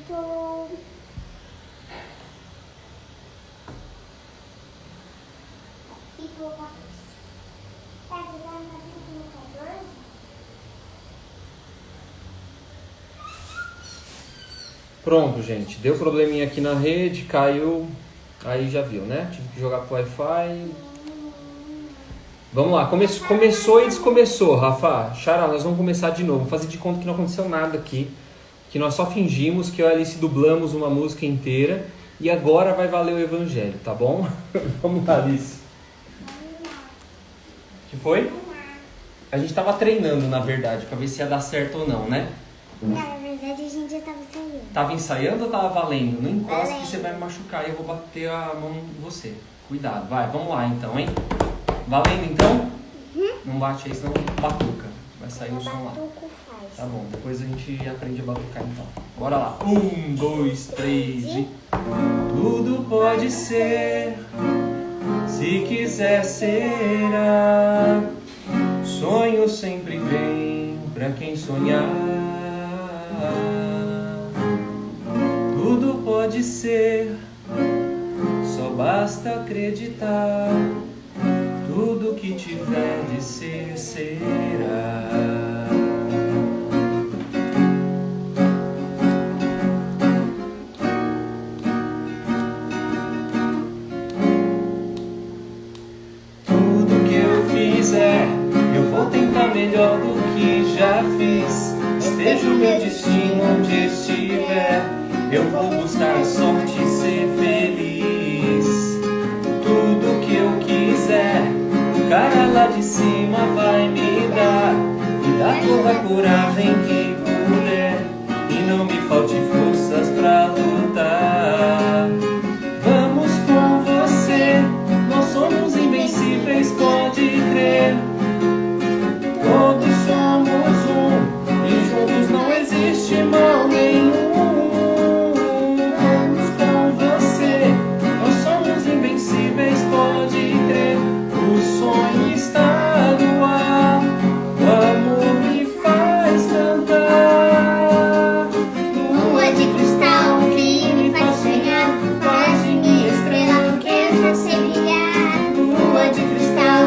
tô... E tô 14. Tá jogando no 14? Pronto, gente. Deu probleminha aqui na rede, caiu. Aí já viu, né? Tive que jogar pro Wi-Fi. Vamos lá. Começou e descomeçou, Rafa. Xará, nós vamos começar de novo. Vamos fazer de conta que não aconteceu nada aqui. Que nós só fingimos que eu e a Alice dublamos uma música inteira. E agora vai valer o evangelho, tá bom? Vamos lá, Alice. O que foi? A gente tava treinando, na verdade, pra ver se ia dar certo ou não, né? Não, na verdade a gente já tava ensaiando. Tava ensaiando ou tava valendo? Não encosta Valendo. que você vai me machucar e eu vou bater a mão em você. Cuidado, vai, vamos lá então, hein? Valendo então? Não bate aí, senão batuca. Vai sair o som lá. Batuco faz. Tá bom, depois a gente aprende a batucar então. Bora lá. 1, 2, 3 e... Tudo pode ser, se quiser será. Sonho sempre vem pra quem sonhar. Tudo pode ser, só basta acreditar. Tudo que tiver de ser, será. Tudo que eu fizer, eu vou tentar melhor do que já fiz. Esteja o meu destino onde estiver, eu vou buscar a sorte e ser feliz. Tudo que eu quiser, o cara lá de cima vai me dar. Me dá toda a coragem que puder e não me falte forças pra lutar. Vamos com você, nós somos invencíveis, pode crer. Todos somos um e juntos não existe mal nenhum. Vamos com você, nós somos invencíveis, pode crer. O sonho está no ar, o amor me faz cantar. Lua de cristal que me faz sonhar, faz de mim estrela que eu já sei brilhar. Lua de cristal,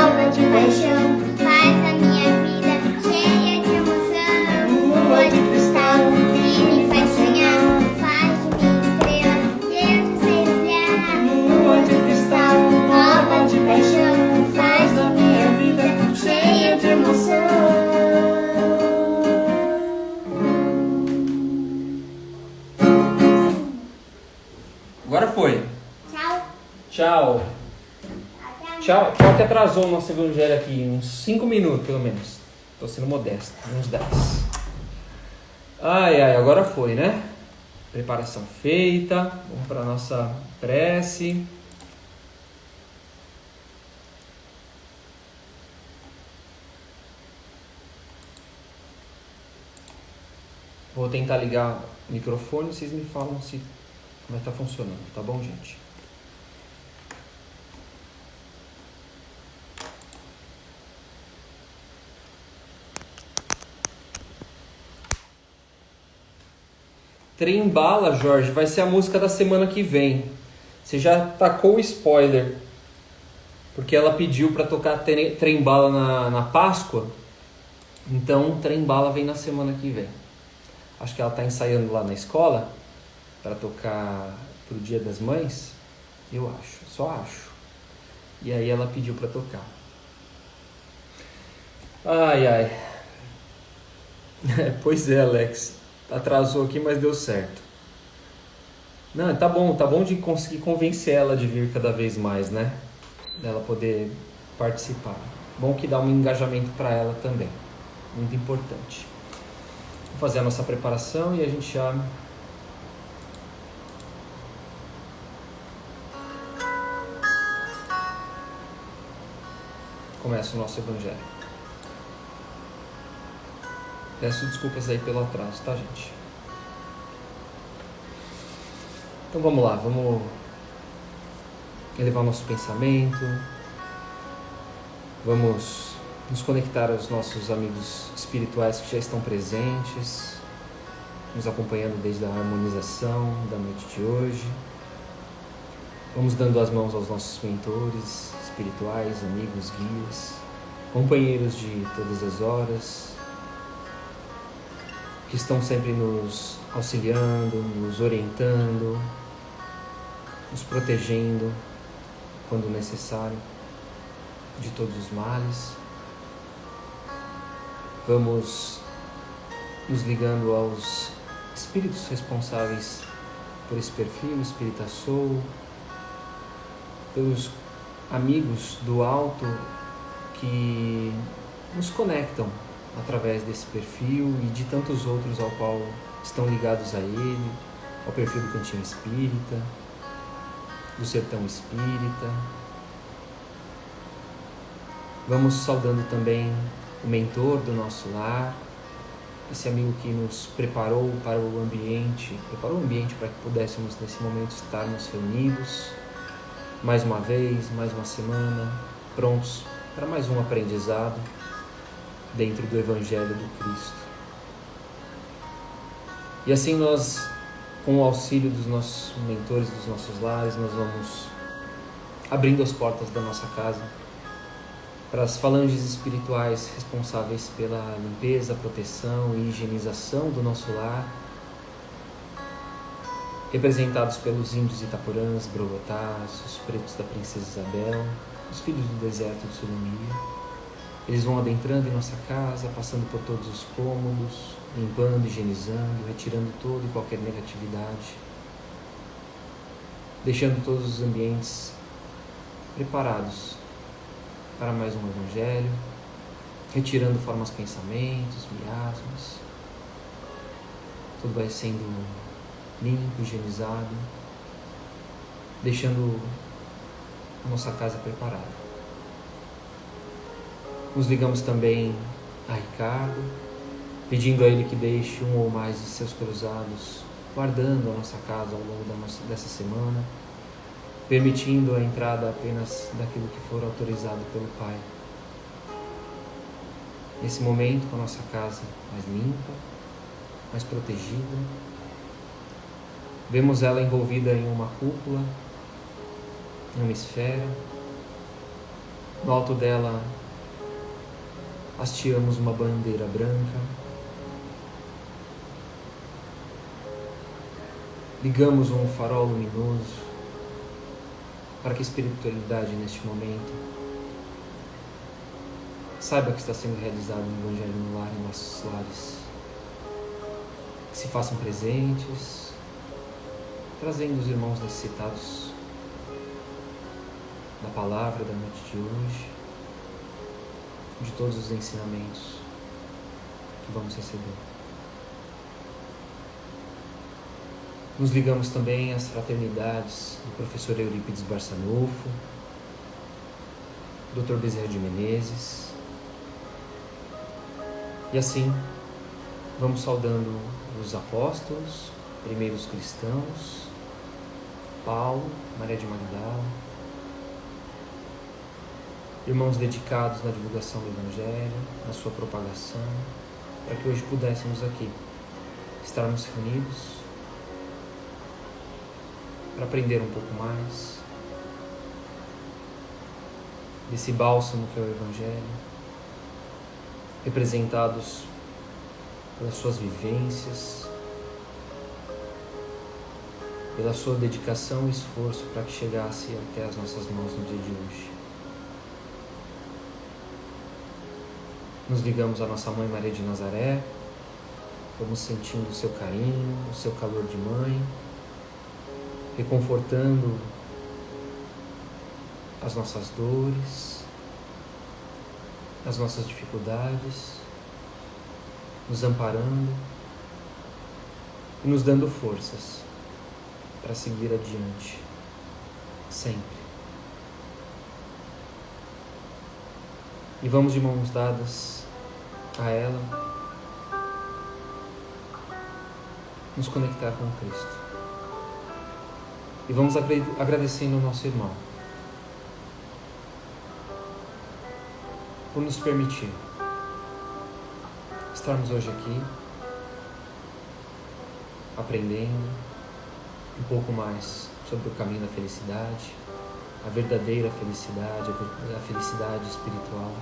alva de paixão, faz a minha vida cheia de emoção. Lua de cristal que me faz sonhar, faz de mim estrela que eu já sei brilhar. Lua de cristal, Alva de paixão, faz da minha vida cheia de emoção. Agora foi. Tchau. Tchau. Até Tchau que atrasou o nosso evangelho aqui, uns 5 minutos pelo menos. Tô sendo modesto, uns 10. Ai, agora foi, né? Preparação feita, vamos para nossa prece. Vou tentar ligar o microfone, vocês me falam se como é que tá funcionando, tá bom, gente? Trem Bala, Jorge, vai ser a música da semana que vem. Você já tacou o spoiler. Porque ela pediu para tocar Trem Bala na Páscoa. Então, Trem Bala vem na semana que vem. Acho que ela está ensaiando lá na escola para tocar pro Dia das Mães. Eu acho, só acho. E aí ela pediu para tocar. Ai. Pois é, Alex. Atrasou aqui, mas deu certo. Não, tá bom de conseguir convencer ela de vir cada vez mais, né? Dela poder participar. Bom que dá um engajamento para ela também. Muito importante. Vamos fazer a nossa preparação e a gente já... começa o nosso evangelho. Peço desculpas aí pelo atraso, tá, gente? Então vamos lá, vamos elevar o nosso pensamento, vamos nos conectar aos nossos amigos espirituais que já estão presentes nos acompanhando desde a harmonização da noite de hoje. Vamos dando as mãos aos nossos mentores espirituais, amigos, guias, companheiros de todas as horas, que estão sempre nos auxiliando, nos orientando, nos protegendo quando necessário de todos os males. Vamos nos ligando aos espíritos responsáveis por esse perfil, Espírita Soul, pelos amigos do alto que nos conectam através desse perfil e de tantos outros ao qual estão ligados a ele, ao perfil do Cantinho Espírita, do Sertão Espírita. Vamos saudando também o mentor do nosso lar, esse amigo que nos preparou para o ambiente, para que pudéssemos nesse momento estarmos reunidos, mais uma vez, mais uma semana, prontos para mais um aprendizado dentro do Evangelho do Cristo. E assim nós, com o auxílio dos nossos mentores, dos nossos lares, nós vamos abrindo as portas da nossa casa para as falanges espirituais responsáveis pela limpeza, proteção e higienização do nosso lar, representados pelos índios Itaporãs, Brogotás, os pretos da Princesa Isabel, os filhos do deserto de Surumia. Eles vão adentrando em nossa casa, passando por todos os cômodos, limpando, higienizando, retirando toda e qualquer negatividade, deixando todos os ambientes preparados para mais um Evangelho, retirando formas, pensamentos, miasmas. Tudo vai sendo limpo, higienizado, deixando a nossa casa preparada. Nos ligamos também a Ricardo, pedindo a ele que deixe um ou mais de seus cruzados guardando a nossa casa ao longo dessa semana, permitindo a entrada apenas daquilo que for autorizado pelo Pai. Nesse momento, com a nossa casa mais limpa, mais protegida, vemos ela envolvida em uma cúpula, em uma esfera. No alto dela hasteamos uma bandeira branca. Ligamos um farol luminoso para que a espiritualidade neste momento saiba que está sendo realizado um Evangelho no lar, em nossos lares. Que se façam presentes, trazendo os irmãos necessitados da palavra da noite de hoje, de todos os ensinamentos que vamos receber. Nos ligamos também às fraternidades do professor Eurípides Barçanufo, Dr. Bezerra de Menezes, e assim vamos saudando os apóstolos, primeiros cristãos, Paulo, Maria de Magdala, irmãos dedicados na divulgação do Evangelho, na sua propagação, para que hoje pudéssemos aqui estarmos reunidos para aprender um pouco mais desse bálsamo que é o Evangelho, representados pelas suas vivências, pela sua dedicação e esforço para que chegasse até as nossas mãos no dia de hoje. Nos ligamos à nossa Mãe Maria de Nazaré, vamos sentindo o seu carinho, o seu calor de mãe, reconfortando as nossas dores, as nossas dificuldades, nos amparando e nos dando forças para seguir adiante, sempre. E vamos de mãos dadas a ela, nos conectar com Cristo. E vamos agradecendo ao nosso irmão por nos permitir estarmos hoje aqui aprendendo um pouco mais sobre o caminho da felicidade, a verdadeira felicidade, a felicidade espiritual.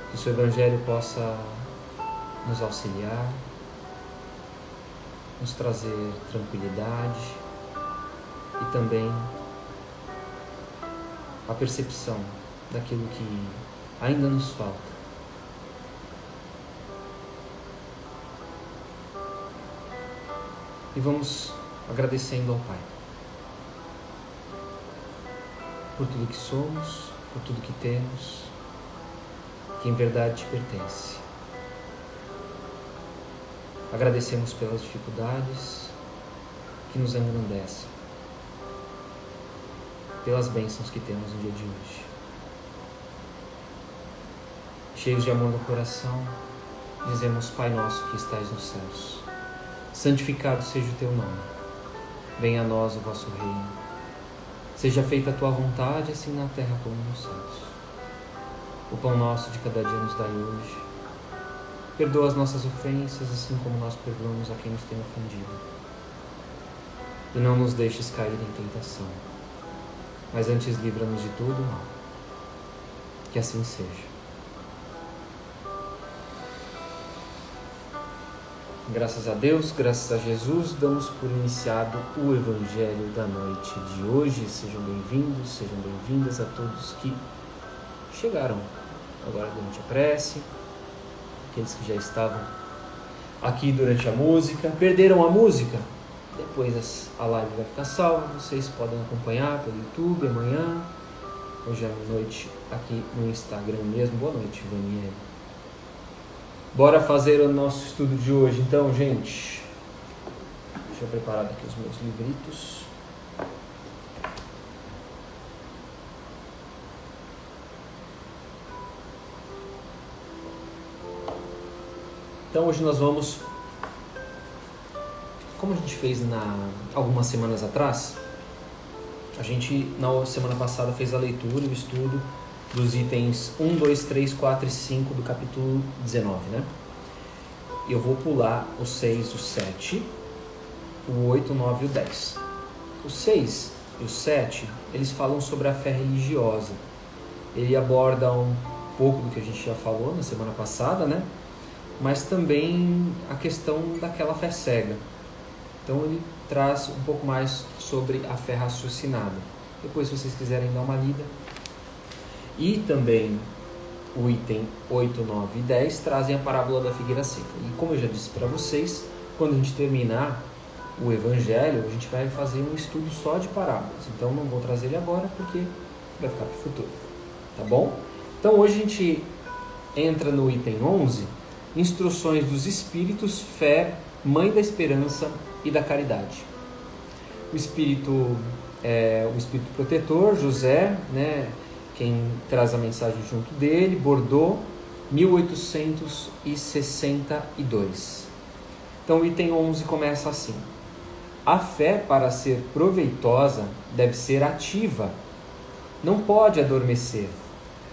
Que o seu Evangelho possa nos auxiliar, nos trazer tranquilidade e também a percepção daquilo que ainda nos falta. E vamos agradecendo ao Pai por tudo que somos, por tudo que temos, que em verdade te pertence. Agradecemos pelas dificuldades que nos engrandecem, pelas bênçãos que temos no dia de hoje. Cheios de amor no coração, dizemos: Pai nosso que estais nos céus, santificado seja o teu nome. Venha a nós o vosso reino. Seja feita a tua vontade, assim na terra como nos céus. O pão nosso de cada dia nos dai hoje. Perdoa as nossas ofensas, assim como nós perdoamos a quem nos tem ofendido. E não nos deixes cair em tentação, mas antes livra-nos de todo o mal. Que assim seja. Graças a Deus, graças a Jesus, damos por iniciado o Evangelho da noite de hoje. Sejam bem-vindos, sejam bem-vindas a todos que chegaram agora durante a prece, aqueles que já estavam aqui durante a música, perderam a música, depois a live vai ficar salva, vocês podem acompanhar pelo YouTube amanhã, hoje à noite aqui no Instagram mesmo. Boa noite, Vaniel. Bora fazer o nosso estudo de hoje então, gente. Deixa eu preparar aqui os meus livritos. Então hoje nós vamos, como a gente fez algumas semanas atrás, a gente na semana passada fez a leitura e o estudo dos itens 1, 2, 3, 4 e 5 do capítulo 19, né? Eu vou pular o 6, o 7, o 8, o 9 e o 10. O 6 e o 7, eles falam sobre a fé religiosa. Ele aborda um pouco do que a gente já falou na semana passada, né? Mas também a questão daquela fé cega. Então ele traz um pouco mais sobre a fé raciocinada. Depois, se vocês quiserem dar uma lida. E também o item 8, 9 e 10 trazem a parábola da figueira seca. E como eu já disse para vocês, quando a gente terminar o Evangelho, a gente vai fazer um estudo só de parábolas. Então não vou trazer ele agora porque vai ficar para o futuro. Tá bom? Então hoje a gente entra no item 11, instruções dos Espíritos, fé, mãe da esperança e da caridade. O Espírito é o Espírito protetor, José, né? Quem traz a mensagem junto dele, Bordeaux, 1862. Então o item 11 começa assim: a fé, para ser proveitosa, deve ser ativa, não pode adormecer.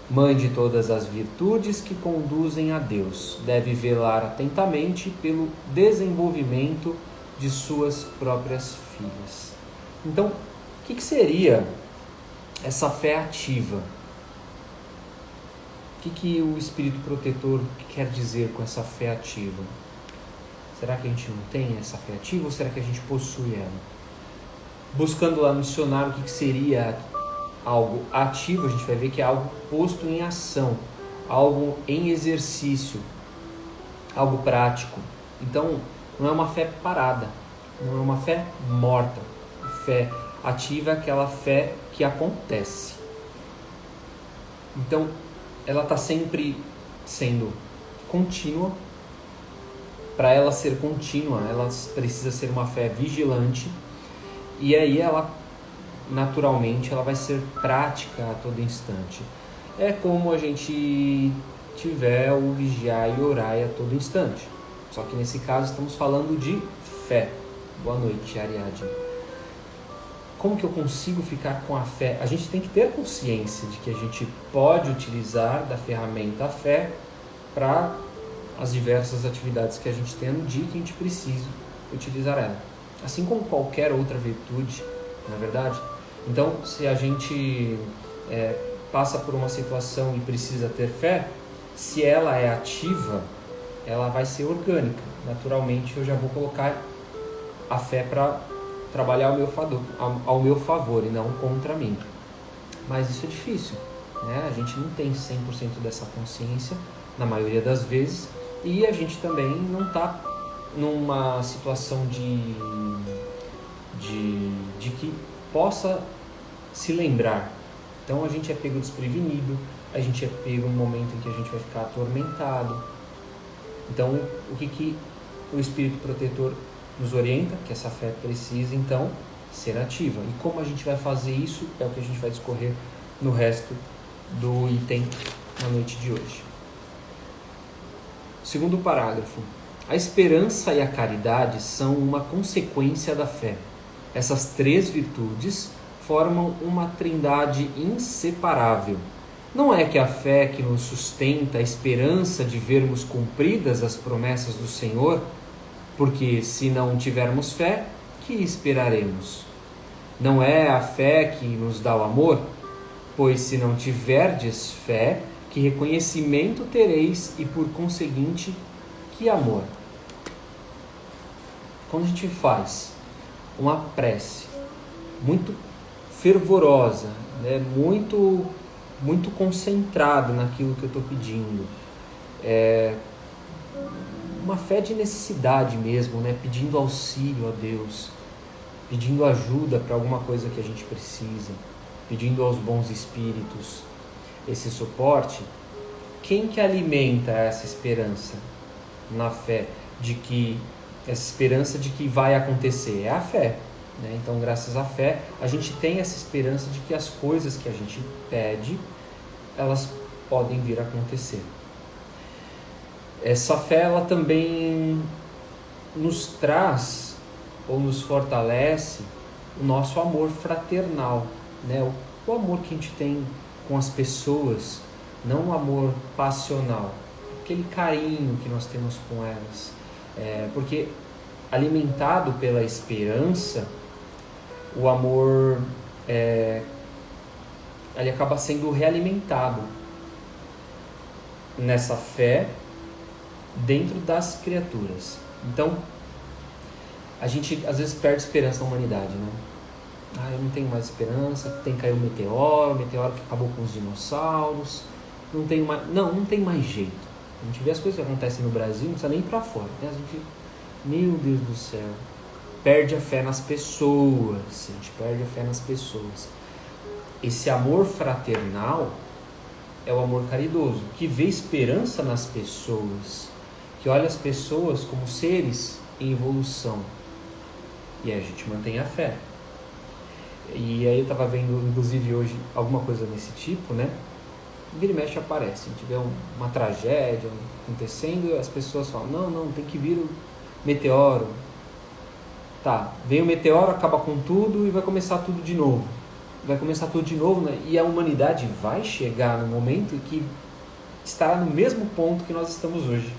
Mãe de todas as virtudes que conduzem a Deus, deve velar atentamente pelo desenvolvimento de suas próprias filhas. Então, o que seria essa fé ativa? O que o Espírito Protetor quer dizer com essa fé ativa? Será que a gente não tem essa fé ativa ou será que a gente possui ela? Buscando lá no dicionário o que seria algo ativo, a gente vai ver que é algo posto em ação, algo em exercício, algo prático. Então, não é uma fé parada, não é uma fé morta. A fé ativa é aquela fé que acontece. Então, ela está sempre sendo contínua. Para ela ser contínua, ela precisa ser uma fé vigilante. E aí ela, naturalmente, ela vai ser prática a todo instante. É como a gente tiver o vigiar e orar a todo instante. Só que nesse caso estamos falando de fé. Boa noite, Ariadne. Como que eu consigo ficar com a fé? A gente tem que ter consciência de que a gente pode utilizar da ferramenta a fé para as diversas atividades que a gente tem no dia que a gente precisa utilizar ela. Assim como qualquer outra virtude, não é verdade? Então, se a gente passa por uma situação e precisa ter fé, se ela é ativa, ela vai ser orgânica. Naturalmente, eu já vou colocar a fé para trabalhar ao meu favor e não contra mim. Mas isso é difícil, né? A gente não tem 100% dessa consciência na maioria das vezes, e a gente também não está numa situação de que possa se lembrar. Então a gente é pego desprevenido, a gente é pego num momento em que a gente vai ficar atormentado. Então o que o Espírito Protetor nos orienta? Que essa fé precisa então ser ativa. E como a gente vai fazer isso é o que a gente vai discorrer no resto do item na noite de hoje. Segundo parágrafo. A esperança e a caridade são uma consequência da fé. Essas três virtudes formam uma trindade inseparável. Não é que a fé que nos sustenta a esperança de vermos cumpridas as promessas do Senhor, porque se não tivermos fé, que esperaremos? Não é a fé que nos dá o amor? Pois se não tiverdes fé, que reconhecimento tereis e por conseguinte, que amor? Quando a gente faz uma prece muito fervorosa, né, muito concentrado naquilo que eu estou pedindo, uma fé de necessidade mesmo, né, pedindo auxílio a Deus, pedindo ajuda para alguma coisa que a gente precisa, pedindo aos bons espíritos esse suporte. Quem que alimenta essa esperança na fé de que essa esperança de que vai acontecer? É a fé, né? Então, graças à fé, a gente tem essa esperança de que as coisas que a gente pede, elas podem vir a acontecer. Essa fé, ela também nos traz ou nos fortalece o nosso amor fraternal, né? O amor que a gente tem com as pessoas, não o amor passional, aquele carinho que nós temos com elas. Porque alimentado pela esperança, o amor ele acaba sendo realimentado nessa fé dentro das criaturas. Então, a gente às vezes perde esperança na humanidade, né? Eu não tenho mais esperança, tem que cair um meteoro que acabou com os dinossauros, não tem mais jeito. A gente vê as coisas que acontecem no Brasil, não precisa nem ir para fora, né? A gente, meu Deus do céu, perde a fé nas pessoas, a gente perde a fé nas pessoas. Esse amor fraternal é o amor caridoso, que vê esperança nas pessoas, que olha as pessoas como seres em evolução, e aí a gente mantém a fé. E aí eu estava vendo, inclusive hoje, alguma coisa desse tipo, né? Vira e mexe aparece, a gente vê uma tragédia acontecendo e as pessoas falam, não, tem que vir o meteoro. Tá, vem o meteoro, acaba com tudo e vai começar tudo de novo. Né? E a humanidade vai chegar no momento em que estará no mesmo ponto que nós estamos hoje.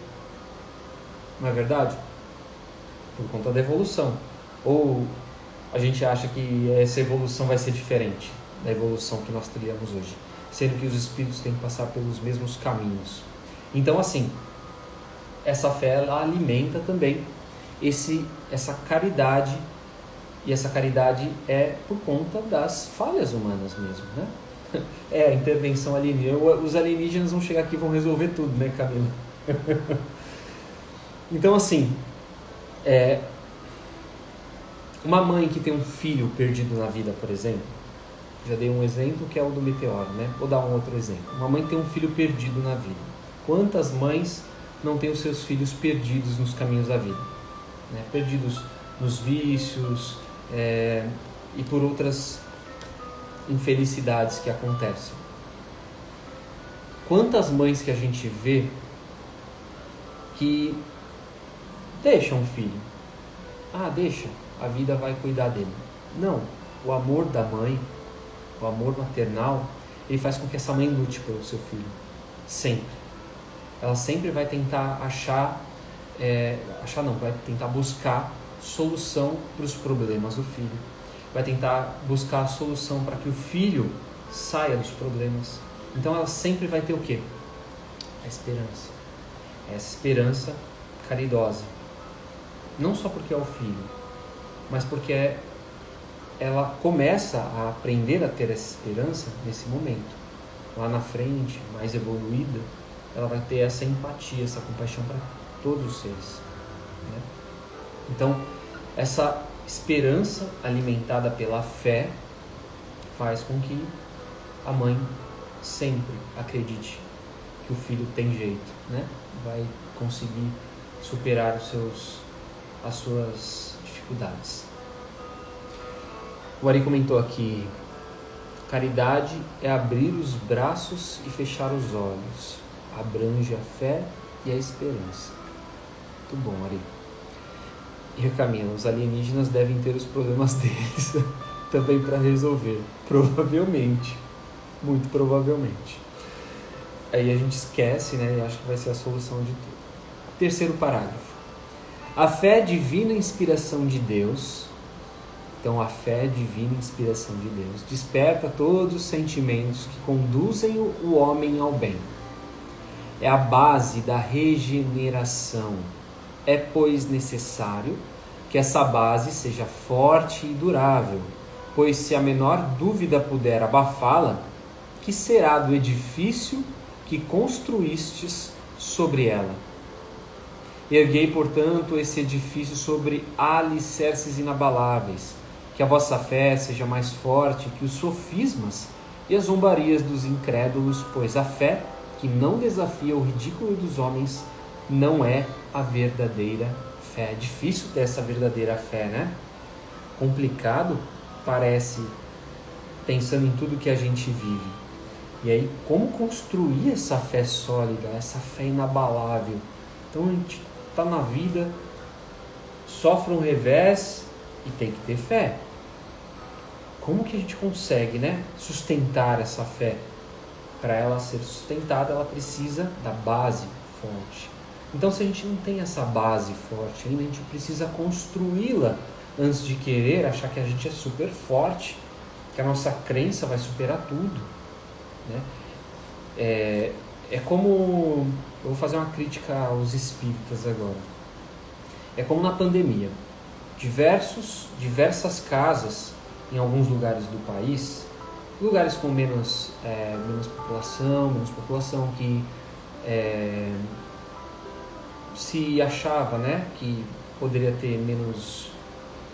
Não é verdade? Por conta da evolução. Ou a gente acha que essa evolução vai ser diferente da evolução que nós teríamos hoje, sendo que os espíritos têm que passar pelos mesmos caminhos. Então, assim, essa fé ela alimenta também essa caridade, e essa caridade é por conta das falhas humanas mesmo, né? A intervenção alienígena. Os alienígenas vão chegar aqui e vão resolver tudo, né, Camila? Então, assim, uma mãe que tem um filho perdido na vida, por exemplo, já dei um exemplo que é o do meteoro, né? Vou dar um outro exemplo. Uma mãe que tem um filho perdido na vida. Quantas mães não têm os seus filhos perdidos nos caminhos da vida? Né? Perdidos nos vícios e por outras infelicidades que acontecem. Quantas mães que a gente vê que deixam o filho? Deixa, a vida vai cuidar dele. Não, o amor da mãe, o amor maternal, ele faz com que essa mãe lute pelo seu filho, sempre. ela sempre vai tentar vai tentar buscar solução para os problemas do filho. Vai tentar buscar a solução para que o filho saia dos problemas. Então ela sempre vai ter o quê? A esperança. Essa esperança caridosa. Não só porque é o filho, mas porque ela começa a aprender a ter essa esperança nesse momento. Lá na frente, mais evoluída, ela vai ter essa empatia, essa compaixão para todos os seres, né? Então, essa esperança alimentada pela fé faz com que a mãe sempre acredite que o filho tem jeito, né? Vai conseguir superar as suas dificuldades. O Ari comentou aqui: caridade é abrir os braços e fechar os olhos, abrange a fé e a esperança. Muito bom, Ari. E Camila, os alienígenas devem ter os problemas deles também para resolver. Provavelmente. Muito provavelmente. Aí a gente esquece, né? E acha que vai ser a solução de tudo. Terceiro parágrafo. A fé é divina inspiração de Deus. Então a fé é divina inspiração de Deus. Desperta todos os sentimentos que conduzem o homem ao bem. É a base da regeneração. É, pois, necessário que essa base seja forte e durável, pois se a menor dúvida puder abafá-la, que será do edifício que construístes sobre ela? Erguei, portanto, esse edifício sobre alicerces inabaláveis, que a vossa fé seja mais forte que os sofismas e as zombarias dos incrédulos, pois a fé, que não desafia o ridículo dos homens, não é a verdadeira fé. É difícil ter essa verdadeira fé, né? Complicado, parece, pensando em tudo que a gente vive. E aí, como construir essa fé sólida, essa fé inabalável? Então a gente está na vida, sofre um revés e tem que ter fé. Como que a gente consegue, né, sustentar essa fé? Para ela ser sustentada, ela precisa da base forte. Então, se a gente não tem essa base forte ainda, a gente precisa construí-la antes de querer achar que a gente é super forte, que a nossa crença vai superar tudo, né? É como... Eu vou fazer uma crítica aos espíritas agora. É como na pandemia. Diversas casas em alguns lugares do país, lugares com menos população que se achava, né, que poderia ter menos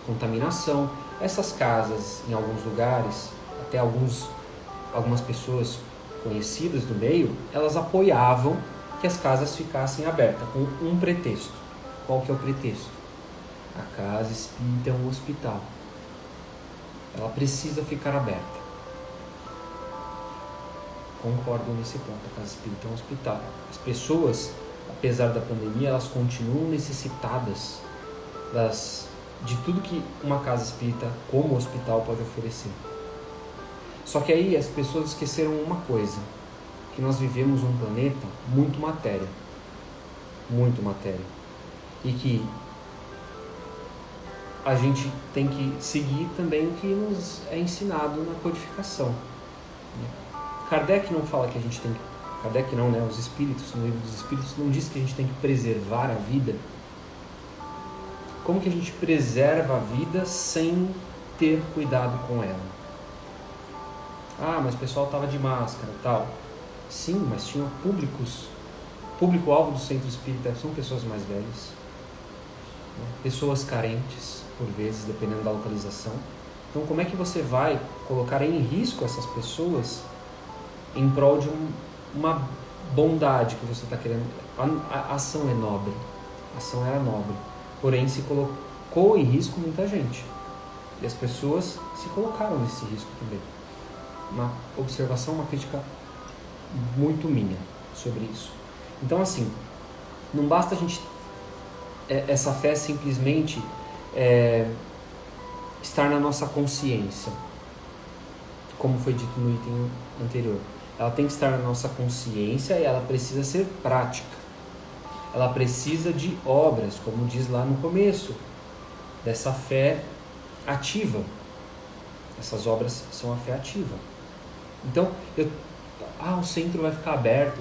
contaminação. Essas casas, em alguns lugares, até algumas pessoas conhecidas do meio, elas apoiavam que as casas ficassem abertas, com um pretexto. Qual que é o pretexto? A casa espírita é um hospital. Ela precisa ficar aberta. Concordo nesse ponto. A casa espírita é um hospital. As pessoas, apesar da pandemia, elas continuam necessitadas de tudo que uma casa espírita como hospital pode oferecer. Só que aí as pessoas esqueceram uma coisa, que nós vivemos um planeta muito matéria, e que a gente tem que seguir também o que nos é ensinado na codificação. Kardec não fala que a gente tem que... Kardec não, né? Os espíritos, no livro dos espíritos, não diz que a gente tem que preservar a vida. Como que a gente preserva a vida sem ter cuidado com ela? Ah, mas o pessoal estava de máscara e tal. Sim, mas tinham público-alvo do centro espírita são pessoas mais velhas, né? Pessoas carentes, por vezes, dependendo da localização. Então, como é que você vai colocar em risco essas pessoas em prol de uma bondade que você está querendo? A ação é nobre, a ação era nobre, porém se colocou em risco muita gente, e as pessoas se colocaram nesse risco também. Uma observação, uma crítica muito minha sobre isso. Então, assim, não basta a gente essa fé simplesmente estar na nossa consciência, como foi dito no item anterior. ela tem que estar na nossa consciência e ela precisa ser prática. Ela precisa de obras, como diz lá no começo, dessa fé ativa. Essas obras são a fé ativa. Então, o centro vai ficar aberto,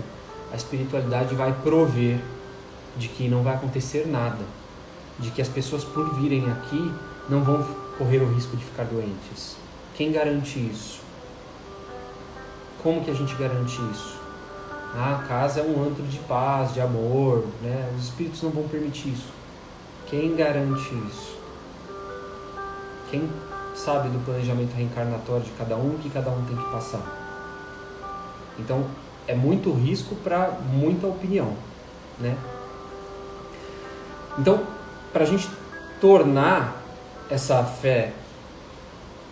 a espiritualidade vai prover de que não vai acontecer nada, de que as pessoas por virem aqui não vão correr o risco de ficar doentes. Quem garante isso? Como que a gente garante isso? A casa é um antro de paz, de amor, né? Os espíritos não vão permitir isso. Quem garante isso? Quem sabe do planejamento reencarnatório de cada um, que cada um tem que passar? Então, é muito risco para muita opinião, né? Então, para a gente tornar essa fé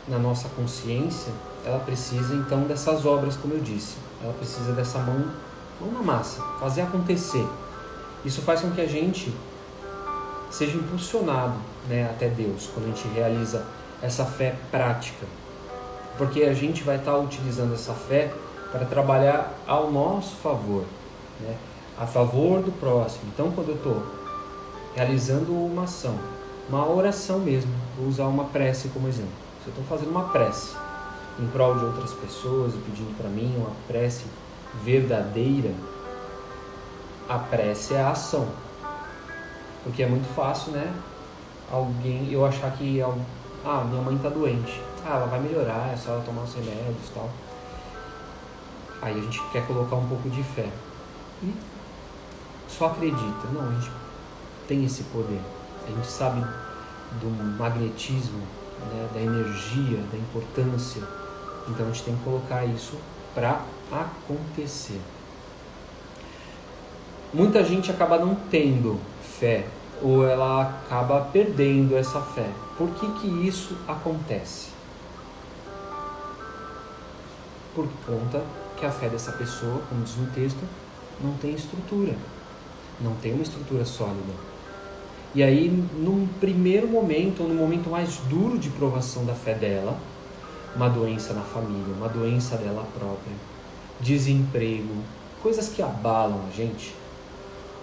na nossa consciência, ela precisa então dessas obras, como eu disse. Ela precisa dessa mão na massa, fazer acontecer. Isso faz com que a gente seja impulsionado, né, até Deus, quando a gente realiza essa fé prática. Porque a gente vai estar utilizando essa fé para trabalhar ao nosso favor, né, a favor do próximo. Então, quando eu estou realizando uma ação, uma oração mesmo, vou usar uma prece como exemplo. Se eu estou fazendo uma prece em prol de outras pessoas, pedindo para mim uma prece verdadeira, a prece é a ação. Porque é muito fácil, né, eu achar que minha mãe está doente, ela vai melhorar, é só ela tomar os remédios e tal. Aí a gente quer colocar um pouco de fé e só acredita. Não, a gente tem esse poder, a gente sabe do magnetismo, né, da energia, da importância. Então a gente tem que colocar isso para acontecer. Muita gente acaba não tendo fé, ou ela acaba perdendo essa fé. Por que isso acontece? Por conta que a fé dessa pessoa, como diz no texto, não tem estrutura, não tem uma estrutura sólida. E aí, num primeiro momento, ou no momento mais duro de provação da fé dela, uma doença na família, uma doença dela própria, desemprego, coisas que abalam a gente.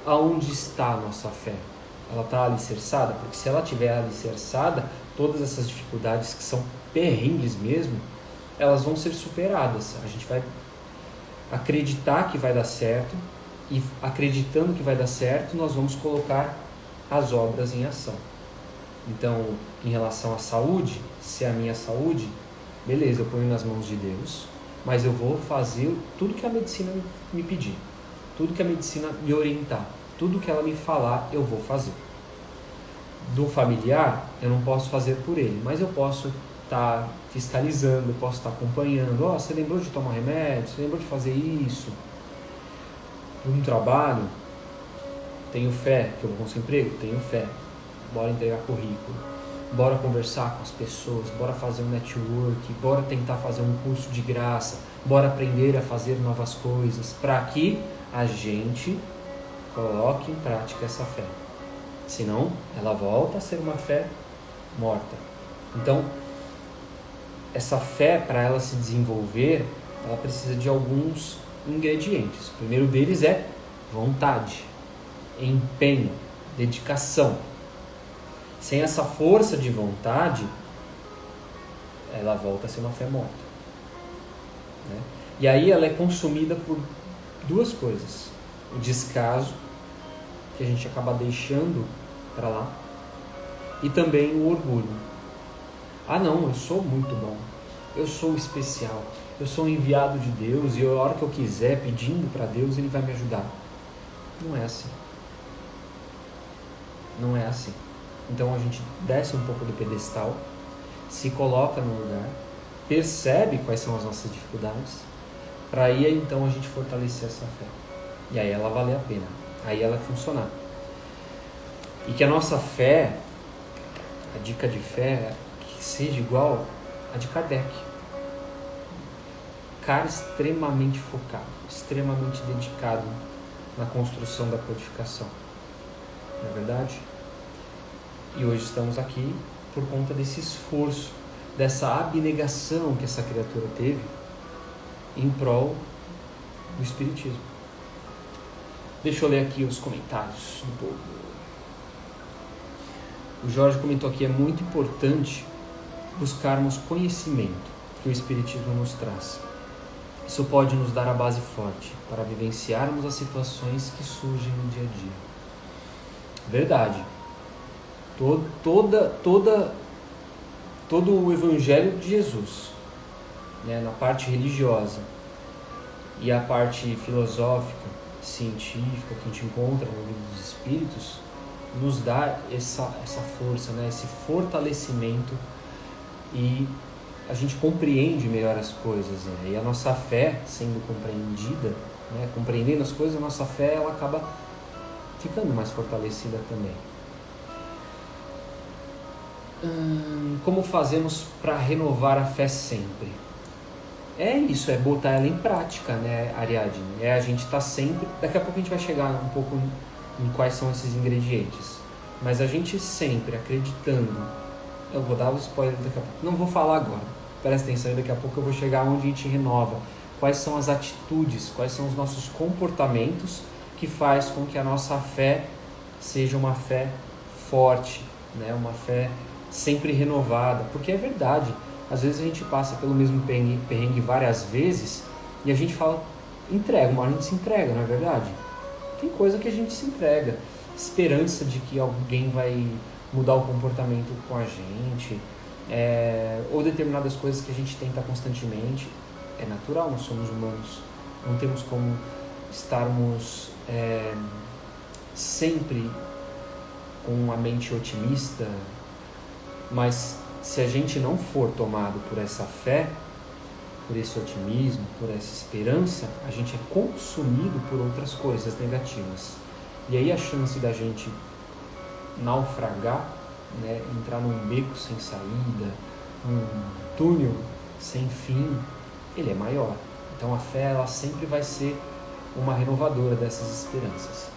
Aonde está a nossa fé? Ela está alicerçada? Porque se ela estiver alicerçada, todas essas dificuldades que são perrengues mesmo, elas vão ser superadas. A gente vai acreditar que vai dar certo, e acreditando que vai dar certo, nós vamos colocar as obras em ação. Então, em relação à saúde, se é a minha saúde, beleza, eu ponho nas mãos de Deus, mas eu vou fazer tudo que a medicina me pedir, tudo que a medicina me orientar, tudo que ela me falar, eu vou fazer. Do familiar, eu não posso fazer por ele, mas eu posso estar fiscalizando, eu posso estar acompanhando. Você lembrou de tomar remédio? Você lembrou de fazer isso? No trabalho, tenho fé que eu vou conseguir emprego? Tenho fé. Bora entregar currículo. Bora conversar com as pessoas. Bora fazer um network. Bora tentar fazer um curso de graça. Bora aprender a fazer novas coisas. Para que a gente coloque em prática essa fé. Senão, ela volta a ser uma fé morta. Então, essa fé, para ela se desenvolver, ela precisa de alguns ingredientes. O primeiro deles é vontade, empenho, dedicação. Sem essa força de vontade, ela volta a ser uma fé morta, né? E aí ela é consumida por duas coisas: o descaso, que a gente acaba deixando para lá, e também o orgulho. Não, eu sou muito bom, eu sou especial, eu sou um enviado de Deus e a hora que eu quiser, pedindo para Deus, Ele vai me ajudar. Não é assim. Não é assim. Então a gente desce um pouco do pedestal, se coloca no lugar, percebe quais são as nossas dificuldades, para aí então a gente fortalecer essa fé. E aí ela valer a pena, aí ela funcionar. E que a nossa fé, a dica de fé, é que seja igual a de Kardec. Cara extremamente focado, extremamente dedicado na construção da codificação. Não é verdade? E hoje estamos aqui por conta desse esforço, dessa abnegação que essa criatura teve em prol do Espiritismo. Deixa eu ler aqui os comentários do povo. O Jorge comentou aqui: é muito importante buscarmos conhecimento que o Espiritismo nos traz. Isso pode nos dar a base forte para vivenciarmos as situações que surgem no dia a dia. Verdade. Todo o Evangelho de Jesus, né, na parte religiosa e a parte filosófica, científica que a gente encontra no Livro dos Espíritos, nos dá essa força, né, esse fortalecimento, e a gente compreende melhor as coisas, né? E a nossa fé sendo compreendida, né, compreendendo as coisas, a nossa fé ela acaba ficando mais fortalecida também. Como fazemos para renovar a fé sempre? É isso, é botar ela em prática, né, Ariadne? É a gente estar sempre... Daqui a pouco a gente vai chegar um pouco em quais são esses ingredientes. Mas a gente sempre acreditando... Eu vou dar o spoiler daqui a pouco. Não vou falar agora. Presta atenção, daqui a pouco eu vou chegar onde a gente renova. Quais são as atitudes, quais são os nossos comportamentos que faz com que a nossa fé seja uma fé forte, né? Uma fé sempre renovada. Porque é verdade, às vezes a gente passa pelo mesmo perrengue várias vezes e a gente fala, entrega, uma hora a gente se entrega, não é verdade? Tem coisa que a gente se entrega, esperança de que alguém vai mudar o comportamento com a gente, ou determinadas coisas que a gente tenta constantemente. É natural, nós somos humanos, não temos como estarmos sempre com a mente otimista, mas se a gente não for tomado por essa fé, por esse otimismo, por essa esperança, a gente é consumido por outras coisas negativas. E aí a chance da gente naufragar, né, entrar num beco sem saída, num túnel sem fim, ele é maior. Então a fé ela sempre vai ser uma renovadora dessas esperanças.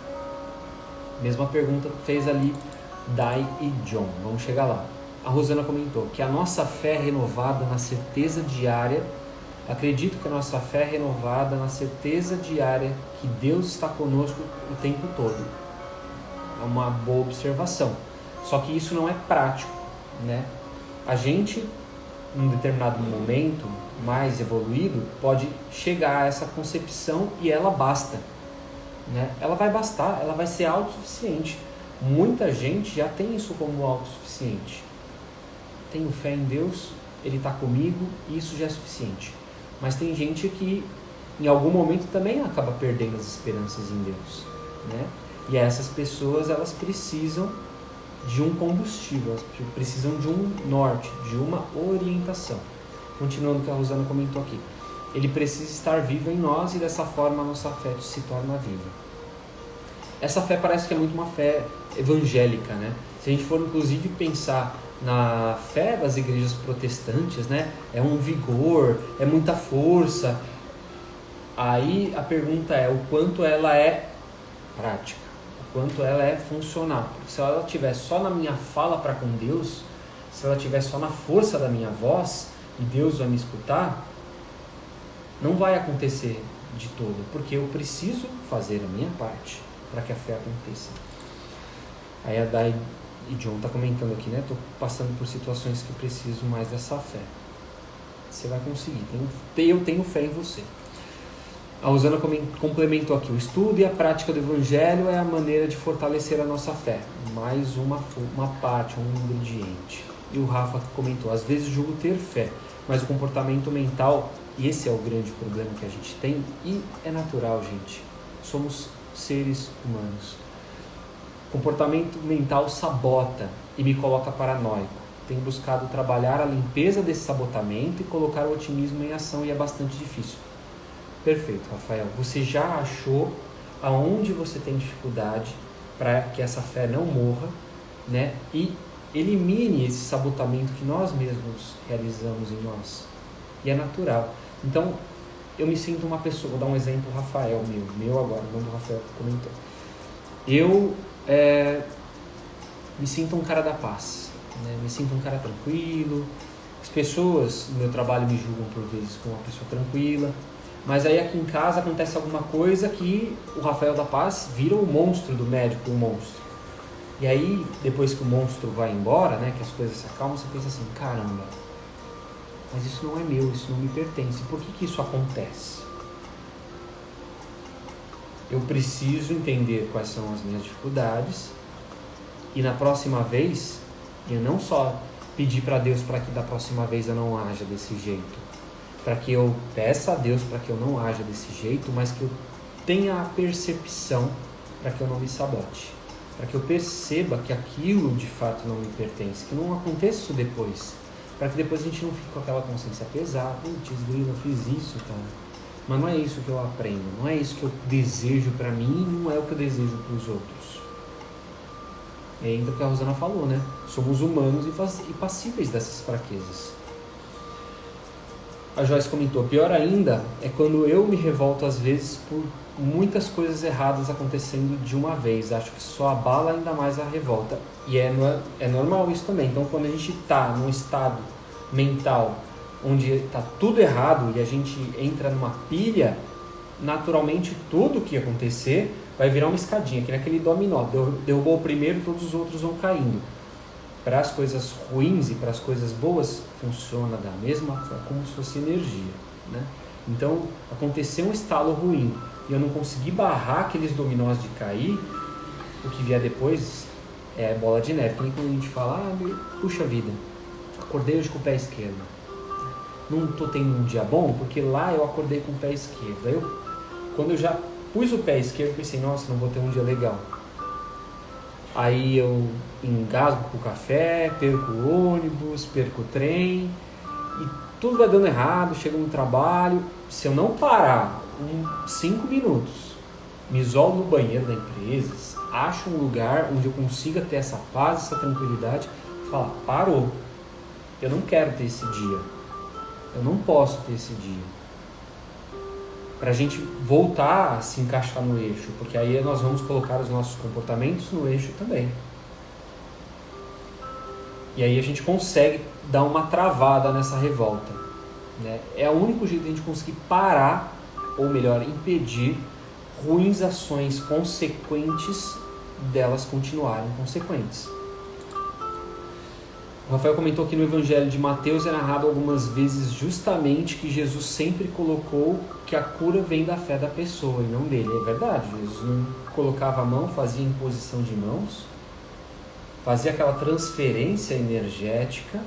Mesma pergunta fez ali Dai e John, vamos chegar lá. A Rosana comentou que a nossa fé é renovada na certeza diária. Acredito que a nossa fé é renovada na certeza diária que Deus está conosco o tempo todo. É uma boa observação. Só que isso não é prático, né? A gente, em um determinado momento mais evoluído, pode chegar a essa concepção e ela basta, né? Ela vai bastar, ela vai ser autossuficiente. Muita gente já tem isso como autossuficiente. Tenho fé em Deus, Ele está comigo e isso já é suficiente. Mas tem gente que em algum momento também acaba perdendo as esperanças em Deus, né? E essas pessoas elas precisam de um combustível, elas precisam de um norte, de uma orientação. Continuando o que a Rosana comentou aqui. Ele precisa estar vivo em nós e dessa forma a nossa fé se torna viva. Essa fé parece que é muito uma fé evangélica, né? Se a gente for inclusive pensar na fé das igrejas protestantes, né? É um vigor, é muita força. Aí a pergunta é o quanto ela é prática, o quanto ela é funcional. Porque se ela estiver só na minha fala para com Deus, se ela estiver só na força da minha voz e Deus vai me escutar, não vai acontecer de todo, porque eu preciso fazer a minha parte para que a fé aconteça. Aí a Dai e John está comentando aqui, né? Estou passando por situações que preciso mais dessa fé. Você vai conseguir. Eu tenho fé em você. A Rosana complementou aqui. O estudo e a prática do Evangelho é a maneira de fortalecer a nossa fé. Mais uma parte, um ingrediente. E o Rafa comentou. Às vezes julgo ter fé, mas o comportamento mental, e esse é o grande problema que a gente tem, e é natural, gente. Somos seres humanos. Comportamento mental sabota e me coloca paranoico. Tenho buscado trabalhar a limpeza desse sabotamento e colocar o otimismo em ação, e é bastante difícil. Perfeito, Rafael. Você já achou aonde você tem dificuldade para que essa fé não morra, né? E elimine esse sabotamento que nós mesmos realizamos em nós. E é natural. Então, eu me sinto uma pessoa, vou dar um exemplo, Rafael, meu agora, não do Rafael que comentou. Eu me sinto um cara da paz, né? Me sinto um cara tranquilo. As pessoas no meu trabalho me julgam por vezes como uma pessoa tranquila, Mas aí aqui em casa acontece alguma coisa que o Rafael da Paz vira o monstro do médico, o monstro. E aí, depois que o monstro vai embora, né, que as coisas se acalmam, você pensa assim, caramba, mas isso não é meu, isso não me pertence. Por que isso acontece? Eu preciso entender quais são as minhas dificuldades e na próxima vez, eu não só pedir para Deus para que da próxima vez eu não haja desse jeito, para que eu peça a Deus para que eu não haja desse jeito, mas que eu tenha a percepção para que eu não me sabote, para que eu perceba que aquilo de fato não me pertence, que não aconteça isso depois, para que depois a gente não fique com aquela consciência pesada, putz, eu fiz isso, cara. Mas não é isso que eu aprendo, não é isso que eu desejo para mim, não é o que eu desejo para os outros. É ainda o que a Rosana falou, né? Somos humanos e passíveis dessas fraquezas. A Joyce comentou, pior ainda é quando eu me revolto às vezes por muitas coisas erradas acontecendo de uma vez. Acho que só abala ainda mais a revolta. E é normal isso também. Então quando a gente está num estado mental onde está tudo errado e a gente entra numa pilha, naturalmente tudo que acontecer vai virar uma escadinha, que naquele dominó, derrubou o primeiro, todos os outros vão caindo. Para as coisas ruins e para as coisas boas, funciona da mesma forma, como se fosse energia, né? Então, aconteceu um estalo ruim e eu não consegui barrar aqueles dominós de cair, o que vier depois é bola de neve. Que nem quando a gente fala, puxa vida, acordei hoje com o pé esquerdo. Não estou tendo um dia bom, porque lá eu acordei com o pé esquerdo. Quando eu já pus o pé esquerdo, pensei, nossa, não vou ter um dia legal. Aí eu engasgo com o café, perco o ônibus, perco o trem, e tudo vai dando errado, chego no trabalho. Se eu não parar 5 minutos, me isolo no banheiro da empresa, acho um lugar onde eu consiga ter essa paz, essa tranquilidade, falar, parou, eu não quero ter esse dia. Eu não posso ter esse dia. Para a gente voltar a se encaixar no eixo, porque aí nós vamos colocar os nossos comportamentos no eixo também. E aí a gente consegue dar uma travada nessa revolta, né? É o único jeito de a gente conseguir parar, ou melhor, impedir ruins ações consequentes delas continuarem consequentes. O Rafael comentou que no Evangelho de Mateus é narrado algumas vezes justamente que Jesus sempre colocou que a cura vem da fé da pessoa e não dele. É verdade, Jesus não colocava a mão, fazia imposição de mãos, fazia aquela transferência energética,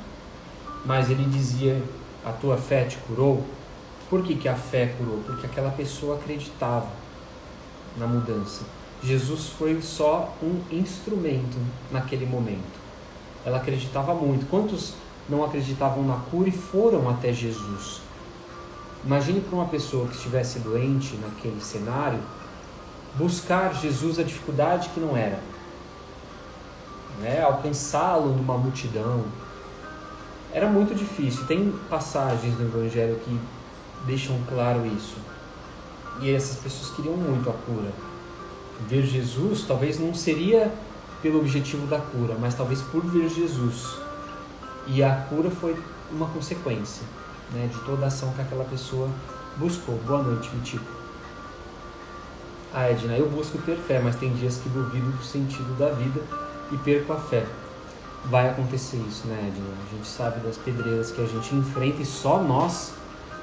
mas ele dizia, a tua fé te curou? Por que a fé curou? Porque aquela pessoa acreditava na mudança. Jesus foi só um instrumento naquele momento. Ela acreditava muito. Quantos não acreditavam na cura e foram até Jesus? Imagine para uma pessoa que estivesse doente naquele cenário, buscar Jesus a dificuldade que não era, né? Alcançá-lo numa multidão. Era muito difícil. Tem passagens no Evangelho que deixam claro isso. E essas pessoas queriam muito a cura. Ver Jesus talvez não seria pelo objetivo da cura, mas talvez por ver Jesus. E a cura foi uma consequência, né, de toda a ação que aquela pessoa buscou. Boa noite, Mitico. Edna, eu busco ter fé, mas tem dias que duvido do sentido da vida e perco a fé. Vai acontecer isso, né, Edna? A gente sabe das pedreiras que a gente enfrenta e só nós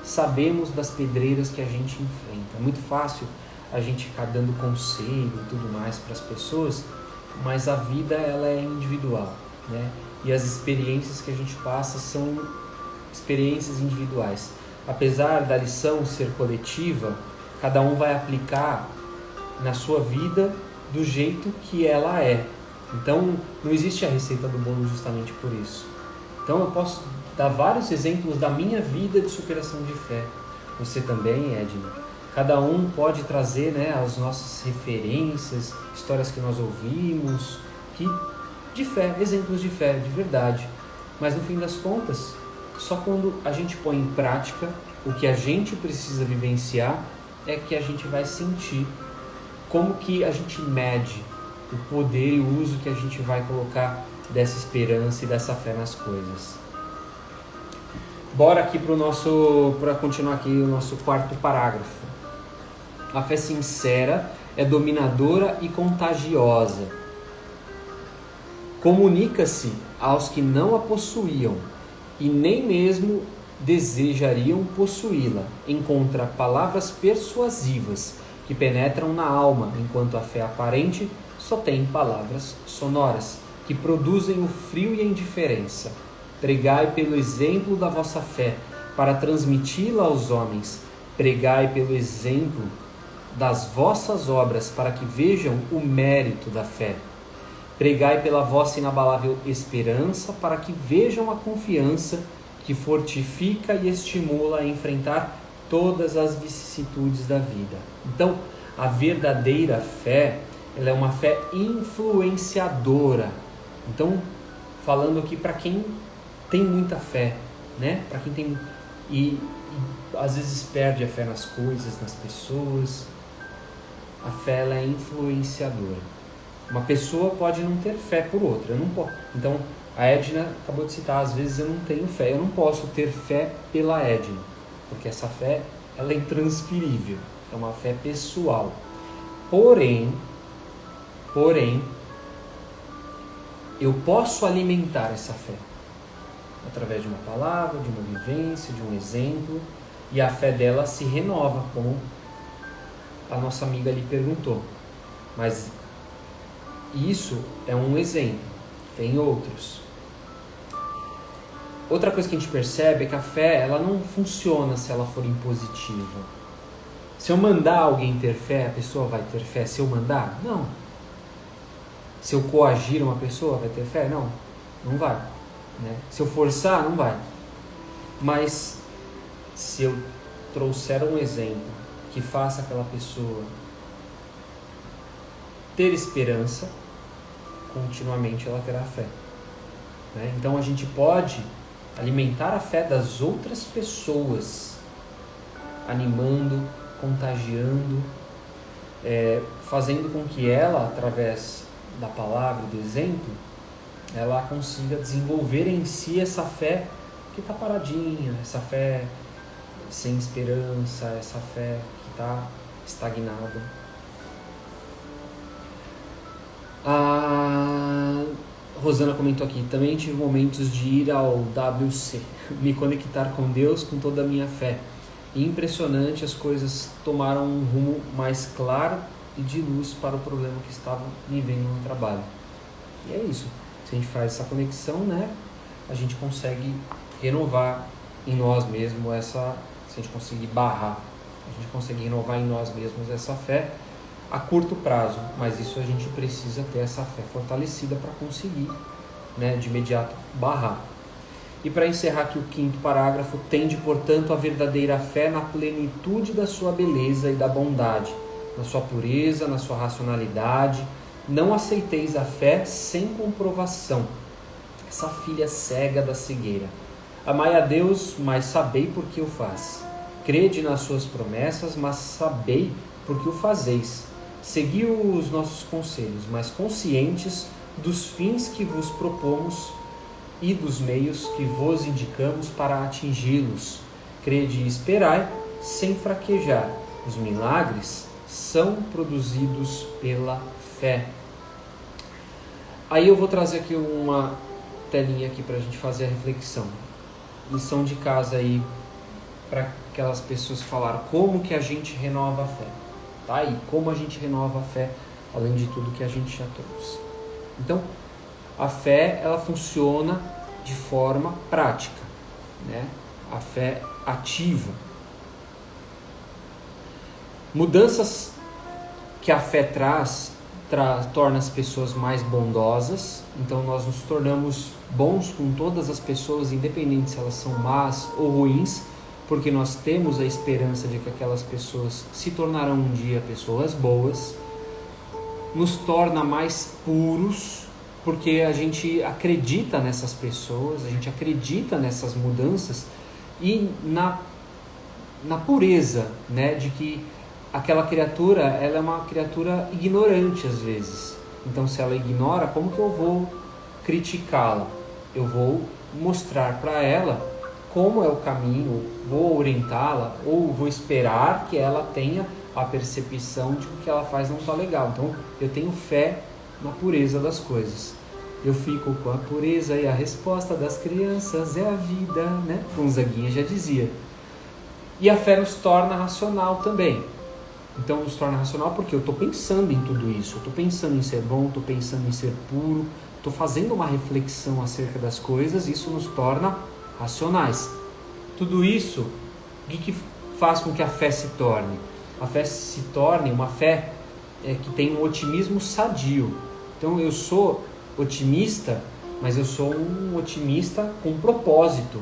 sabemos das pedreiras que a gente enfrenta. É muito fácil a gente ficar dando conselho e tudo mais para as pessoas, mas a vida ela é individual, né? E as experiências que a gente passa são experiências individuais. Apesar da lição ser coletiva, cada um vai aplicar na sua vida do jeito que ela é. Então, não existe a receita do bolo justamente por isso. Então, eu posso dar vários exemplos da minha vida de superação de fé. Você também, Edna. Cada um pode trazer, né, as nossas referências, histórias que nós ouvimos, de fé, exemplos de fé, de verdade. Mas no fim das contas, só quando a gente põe em prática o que a gente precisa vivenciar é que a gente vai sentir como que a gente mede o poder e o uso que a gente vai colocar dessa esperança e dessa fé nas coisas. Bora aqui para continuar aqui o nosso quarto parágrafo. A fé sincera é dominadora e contagiosa. Comunica-se aos que não a possuíam e nem mesmo desejariam possuí-la. Encontra palavras persuasivas que penetram na alma, enquanto a fé aparente só tem palavras sonoras que produzem o frio e a indiferença. Pregai pelo exemplo da vossa fé, para transmiti-la aos homens. Pregai pelo exemplo das vossas obras, para que vejam o mérito da fé. Pregai pela vossa inabalável esperança, para que vejam a confiança que fortifica e estimula a enfrentar todas as vicissitudes da vida. Então, a verdadeira fé, ela é uma fé influenciadora. Então, falando aqui para quem tem muita fé, né? Para quem tem e às vezes perde a fé nas coisas, nas pessoas. A fé, ela é influenciadora. Uma pessoa pode não ter fé por outra. Eu não posso. Então, a Edna acabou de citar, às vezes eu não tenho fé. Eu não posso ter fé pela Edna, porque essa fé, ela é intransferível. É uma fé pessoal. Porém, eu posso alimentar essa fé através de uma palavra, de uma vivência, de um exemplo, e a fé dela se renova, como a nossa amiga ali perguntou. Mas isso é um exemplo, tem outros. Outra coisa que a gente percebe é que a fé, ela não funciona se ela for impositiva. Se eu mandar alguém ter fé, a pessoa vai ter fé. Se eu mandar? Não. Se eu coagir uma pessoa, vai ter fé? Não, não vai. Né? Se eu forçar, não vai. Mas se eu trouxer um exemplo que faça aquela pessoa ter esperança, continuamente ela terá fé. Né? Então a gente pode alimentar a fé das outras pessoas, animando, contagiando, fazendo com que ela, através da palavra, do exemplo, ela consiga desenvolver em si essa fé que está paradinha, essa fé sem esperança, essa fé que está estagnada. A Rosana comentou aqui, também tive momentos de ir ao WC, me conectar com Deus com toda a minha fé. E impressionante, as coisas tomaram um rumo mais claro e de luz para o problema que estava me vendo no trabalho. E é isso. Se a gente faz essa conexão, né, a gente consegue renovar em nós mesmos se a gente conseguir barrar, a gente consegue renovar em nós mesmos essa fé a curto prazo, mas isso a gente precisa ter essa fé fortalecida para conseguir, né, de imediato barrar. E para encerrar aqui o quinto parágrafo, tende, portanto, a verdadeira fé na plenitude da sua beleza e da bondade, na sua pureza, na sua racionalidade. Não aceiteis a fé sem comprovação, essa filha cega da cegueira. Amai a Deus, mas sabei por que o faz. Crede nas suas promessas, mas sabei por que o fazeis. Segui os nossos conselhos, mas conscientes dos fins que vos propomos e dos meios que vos indicamos para atingi-los. Crede e esperai, sem fraquejar. Os milagres são produzidos pela fé. Aí eu vou trazer aqui uma telinha aqui para a gente fazer a reflexão. Lição de casa aí para aquelas pessoas falar como que a gente renova a fé. Tá? E como a gente renova a fé, além de tudo que a gente já trouxe. Então, a fé, ela funciona de forma prática, né? A fé ativa. Mudanças que a fé traz torna as pessoas mais bondosas. Então nós nos tornamos bons com todas as pessoas, independente se elas são más ou ruins, porque nós temos a esperança de que aquelas pessoas se tornarão um dia pessoas boas. Nos torna mais puros, porque a gente acredita nessas pessoas, a gente acredita nessas mudanças e na pureza, né, de que aquela criatura, ela é uma criatura ignorante às vezes. Então, se ela ignora, como que eu vou criticá-la? Eu vou mostrar para ela como é o caminho, vou orientá-la ou vou esperar que ela tenha a percepção de que o que ela faz não está legal. Então eu tenho fé na pureza das coisas. Eu fico com a pureza e a resposta das crianças é a vida, né? Gonzaguinha já dizia. E a fé nos torna racional também. Então nos torna racional porque eu estou pensando em tudo isso, eu estou pensando em ser bom, estou pensando em ser puro, estou fazendo uma reflexão acerca das coisas, isso nos torna racionais. Tudo isso, o que faz com que a fé se torne? A fé se torne uma fé que tem um otimismo sadio. Então eu sou otimista, mas eu sou um otimista com propósito,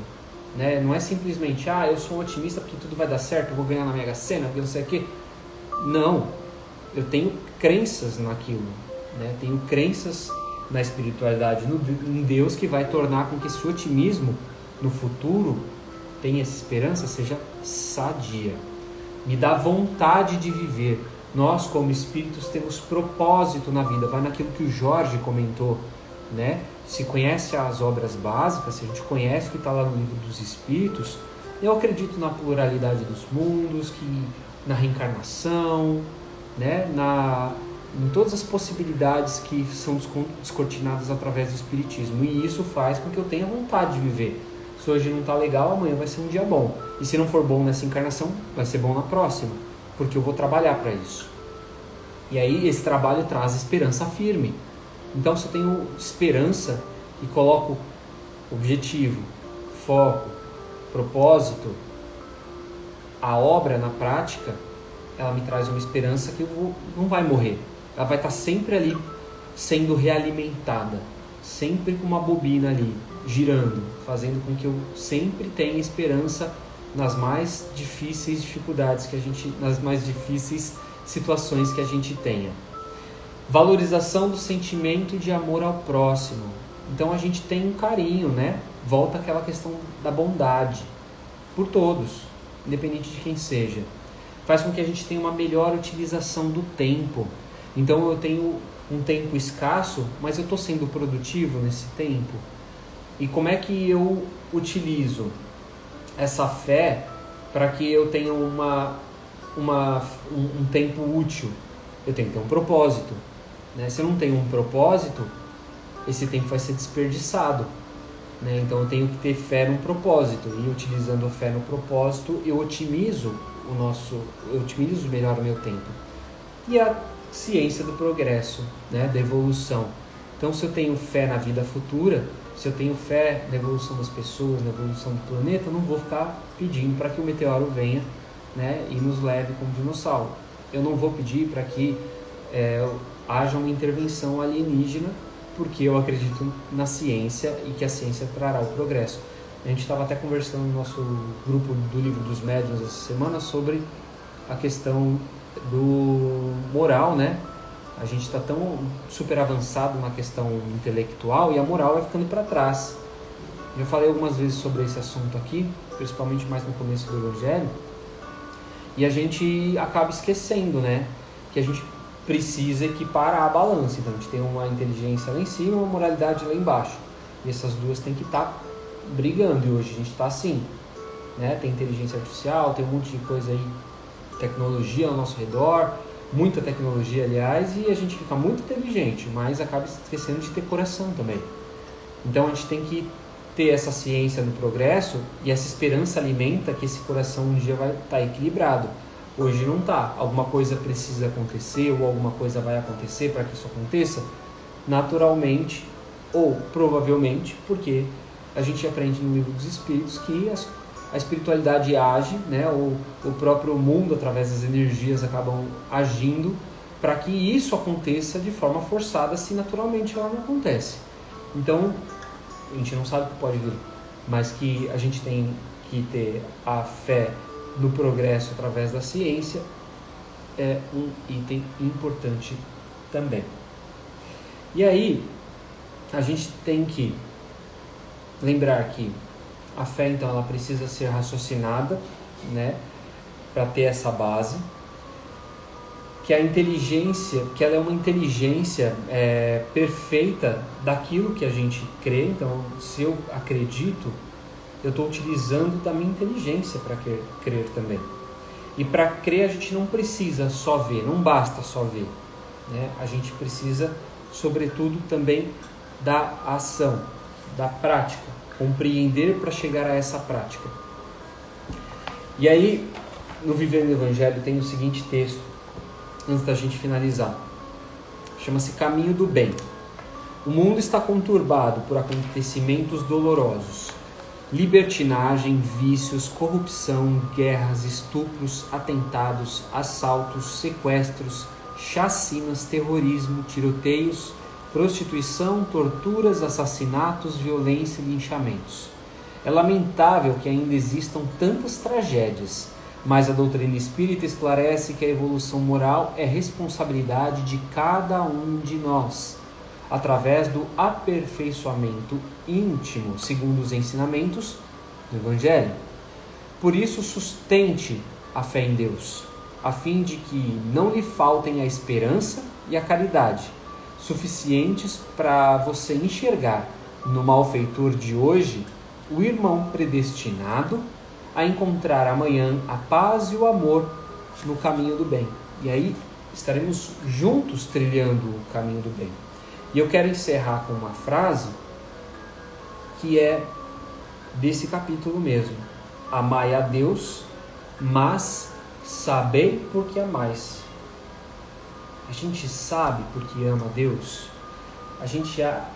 né? Não é simplesmente, eu sou um otimista porque tudo vai dar certo, eu vou ganhar na Mega Sena, porque não sei o quê. Não, eu tenho crenças naquilo, né? Tenho crenças na espiritualidade, em Deus, que vai tornar com que esse otimismo no futuro, tenha essa esperança, seja sadia. Me dá vontade de viver. Nós, como espíritos, temos propósito na vida. Vai naquilo que o Jorge comentou, né? Se conhece as obras básicas, se a gente conhece o que está lá no livro dos Espíritos, eu acredito na pluralidade dos mundos, na reencarnação, né? Em todas as possibilidades que são descortinadas através do Espiritismo. E isso faz com que eu tenha vontade de viver. Se hoje não está legal, amanhã vai ser um dia bom. E se não for bom nessa encarnação, vai ser bom na próxima, porque eu vou trabalhar para isso. E aí esse trabalho traz esperança firme. Então se eu tenho esperança e coloco objetivo, foco, propósito, a obra na prática, ela me traz uma esperança que não vai morrer. Ela vai estar sempre ali sendo realimentada, sempre com uma bobina ali, girando, fazendo com que eu sempre tenha esperança nas mais difíceis dificuldades nas mais difíceis situações que a gente tenha. Valorização do sentimento de amor ao próximo. Então a gente tem um carinho, né? Volta aquela questão da bondade por todos, independente de quem seja. Faz com que a gente tenha uma melhor utilização do tempo. Então eu tenho um tempo escasso, mas eu estou sendo produtivo nesse tempo. E como é que eu utilizo essa fé para que eu tenha um tempo útil? Eu tenho que ter um propósito, né? Se eu não tenho um propósito, esse tempo vai ser desperdiçado, né? Então eu tenho que ter fé no propósito, e utilizando a fé no propósito eu otimizo melhor o meu tempo. E a ciência do progresso, né? Da evolução. Então se eu tenho fé na vida futura, se eu tenho fé na evolução das pessoas, na evolução do planeta, eu não vou ficar pedindo para que o meteoro venha, né, e nos leve como dinossauro. Eu não vou pedir para que haja uma intervenção alienígena, porque eu acredito na ciência e que a ciência trará o progresso. A gente estava até conversando no nosso grupo do Livro dos Médiuns essa semana sobre a questão do moral, né? A gente está tão super avançado na questão intelectual e a moral vai ficando para trás. Já falei algumas vezes sobre esse assunto aqui, principalmente mais no começo do Evangelho, e a gente acaba esquecendo, né, que a gente precisa equiparar a balança. Então a gente tem uma inteligência lá em cima e uma moralidade lá embaixo. E essas duas têm que estar brigando, e hoje a gente está assim, né? Tem inteligência artificial, tem um monte de coisa aí, tecnologia ao nosso redor, muita tecnologia, aliás, e a gente fica muito inteligente, mas acaba esquecendo de ter coração também. Então a gente tem que ter essa ciência no progresso, e essa esperança alimenta que esse coração um dia vai estar equilibrado. Hoje não está. Alguma coisa precisa acontecer, ou alguma coisa vai acontecer para que isso aconteça, naturalmente, ou provavelmente, porque a gente aprende no Livro dos Espíritos que a espiritualidade age, né? O próprio mundo, através das energias, acabam agindo para que isso aconteça de forma forçada, se naturalmente ela não acontece. Então, a gente não sabe o que pode vir, mas que a gente tem que ter a fé no progresso através da ciência é um item importante também. E aí, a gente tem que lembrar que a fé, então, ela precisa ser raciocinada, né, para ter essa base. Que a inteligência, que ela é uma inteligência perfeita daquilo que a gente crê. Então, se eu acredito, eu estou utilizando da minha inteligência para crer também. E para crer a gente não precisa só ver, não basta só ver, né? A gente precisa, sobretudo, também da ação, da prática, compreender para chegar a essa prática. E aí, no Vivendo o Evangelho, tem o seguinte texto, antes da gente finalizar. Chama-se Caminho do Bem. O mundo está conturbado por acontecimentos dolorosos. Libertinagem, vícios, corrupção, guerras, estupros, atentados, assaltos, sequestros, chacinas, terrorismo, tiroteios, prostituição, torturas, assassinatos, violência e linchamentos. É lamentável que ainda existam tantas tragédias, mas a doutrina espírita esclarece que a evolução moral é responsabilidade de cada um de nós, através do aperfeiçoamento íntimo, segundo os ensinamentos do Evangelho. Por isso, sustente a fé em Deus, a fim de que não lhe faltem a esperança e a caridade, suficientes para você enxergar no malfeitor de hoje o irmão predestinado a encontrar amanhã a paz e o amor no caminho do bem. E aí estaremos juntos trilhando o caminho do bem. E eu quero encerrar com uma frase que é desse capítulo mesmo. Amai a Deus, mas sabei porque amais. A gente sabe porque ama a Deus. A gente já